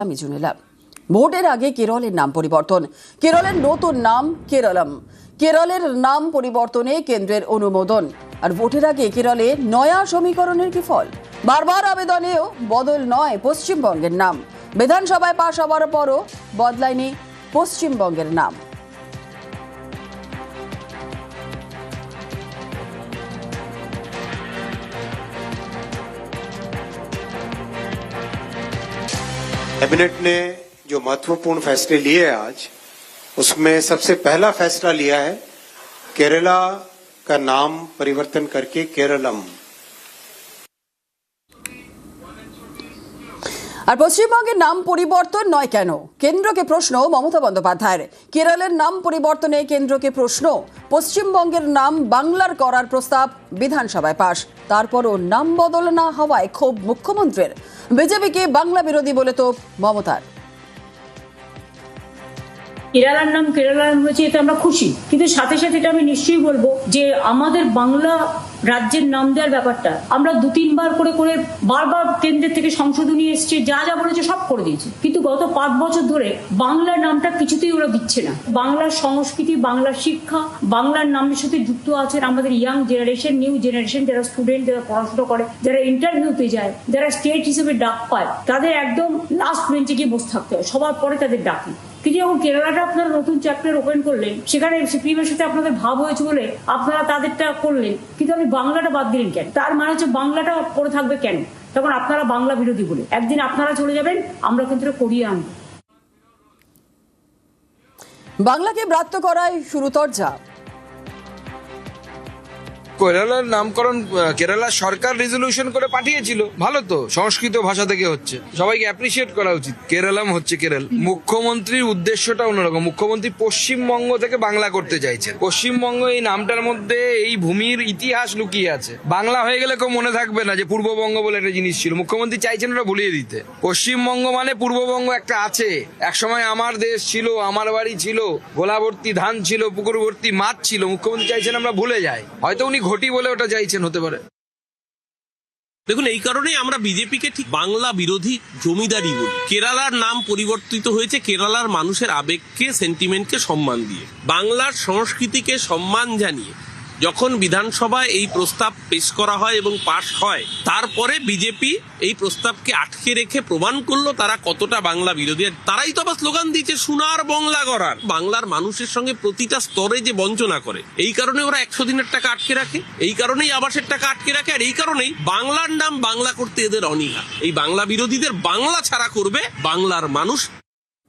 আমি জুনেলাম। ভোটের আগে কেরলের নাম পরিবর্তন, কেরলের নতুন নাম কেরলম। কেরলের নাম পরিবর্তনে কেন্দ্রের অনুমোদন। আর ভোটের আগে কেরলে নয়া সমীকরণের কি ফল? বারবার আবেদনেও বদল নয় পশ্চিমবঙ্গের নাম। বিধানসভায় পাশ হওয়ার পরও বদলায়নি পশ্চিমবঙ্গের নাম। कैबिनेट ने जो महत्वपूर्ण फैसले लिए हैं आज, उसमें सबसे पहला फैसला लिया है केरला का नाम परिवर्तन करके केरलम। আর পশ্চিমবঙ্গের নাম পরিবর্তন নয় কেন? কেন্দ্রকে প্রশ্ন মমতা বন্দ্যোপাধ্যায়ের। কেরলের নাম পরিবর্তনে কেন্দ্রকে প্রশ্ন। পশ্চিমবঙ্গের নাম বাংলার করার প্রস্তাব বিধানসভায় পাশ, তারপরও নাম বদল না হওয়ায় ক্ষোভ মুখ্যমন্ত্রীর। বিজেপিকে বাংলা বিরোধী বলে তো মমতার। কেরালার নাম কেরালার হয়েছে, এতে আমরা খুশি, কিন্তু সাথে সাথে এটা আমি নিশ্চয়ই বলবো যে আমাদের বাংলা রাজ্যের নাম দেওয়ার ব্যাপারটা আমরা 2-3 বার করে বারবার কেন্দ্রের থেকে সংশোধনী এসছে, যা যা বলেছে সব করে দিয়েছে, কিন্তু গত 5 বছর ধরে বাংলার নামটা কিছুতেই ওরা দিচ্ছে না। বাংলার সংস্কৃতি, বাংলার শিক্ষা, বাংলার নামের সাথে যুক্ত আছেন আমাদের ইয়াং জেনারেশন, নিউ জেনারেশন, যারা স্টুডেন্ট, যারা পড়াশোনা করে, যারা ইন্টারভিউতে যায়, যারা স্টেট হিসেবে ডাক পায়, তাদের একদম লাস্ট বেঞ্চে গিয়ে বসে থাকতে হয়, সবার পরে তাদের ডাকি। কিন্তু যখন কেরালাটা আপনারা নতুন চ্যাপ্টার ওপেন করলেন, সেখানে সিপিএমের সাথে আপনাদের ভাব হয়েছে বলে আপনারা তাদেরটা করলেন, কিন্তু আপনি বাংলাটা বাদ দিলেন কেন? তার মানে হচ্ছে বাংলাটা পড়ে থাকবে কেন? তখন আপনারা বাংলা বিরোধী বলে একদিন আপনারা চলে যাবেন, আমরা কিন্তু করিয়ে আনবো। বাংলাকে ব্রাত্য করায় শুরু তরজা। কেরালার নামকরণ কেরালা সরকার রেজলিউশন করে পাঠিয়েছিল, ভালো তো, সংস্কৃত ভাষা থেকে হচ্ছে, সবাইকে অ্যাপ্রিসিয়েট করা উচিত। কেরালাম হচ্ছে কেরল। মুখ্যমন্ত্রীর উদ্দেশ্যটা অন্যরকম। মুখ্যমন্ত্রী পশ্চিমবঙ্গ থেকে বাংলা করতে চাইছেন। পশ্চিমবঙ্গ এই নামটার মধ্যে এই ভূমির ইতিহাস লুকিয়ে আছে। বাংলা হয়ে গেলে কেউ মনে থাকবে না যে পূর্ববঙ্গ বলে একটা জিনিস ছিল। মুখ্যমন্ত্রী চাইছেন ওটা ভুলিয়ে দিতে। পশ্চিমবঙ্গ মানে পূর্ববঙ্গ একটা আছে, একসময় আমার দেশ ছিল, আমার বাড়ি ছিল, গোলা ভর্তি ধান ছিল, পুকুর ভর্তি মাছ ছিল। মুখ্যমন্ত্রী চাইছেন আমরা ভুলে যাই। হয়তো উনি ঘটি বলে ওটা চাইছেন, হতে পারে। দেখুন, এই কারণেই আমরা বিজেপিকে ঠিক বাংলা বিরোধী জমিদারি বলি। কেরালার নাম পরিবর্তিত হয়েছে কেরালার মানুষের আবেগকে, সেন্টিমেন্টকে সম্মান দিয়ে, বাংলার সংস্কৃতিকে সম্মান জানিয়ে যখন বিধানসভায় এই প্রস্তাব পেশ করা হয় এবং পাশ হয়, তারপরে বিজেপি এই প্রস্তাবকে আটকে রেখে প্রমাণ করলো তারা কতটা বাংলা বিরোধী। তারাই তো আবার স্লোগান দিয়েছে সোনার বাংলা গড়ার। বাংলার মানুষের সঙ্গে প্রতিটা স্তরে যে বঞ্চনা করে, এই কারণে ওরা 100 দিনের টাকা আটকে রাখে, এই কারণেই আবাসের টাকা আটকে রাখে, আর এই কারণেই বাংলার নাম বাংলা করতে এদের অনীহা। এই বাংলা বিরোধীদের বাংলা ছাড়া করবে বাংলার মানুষ।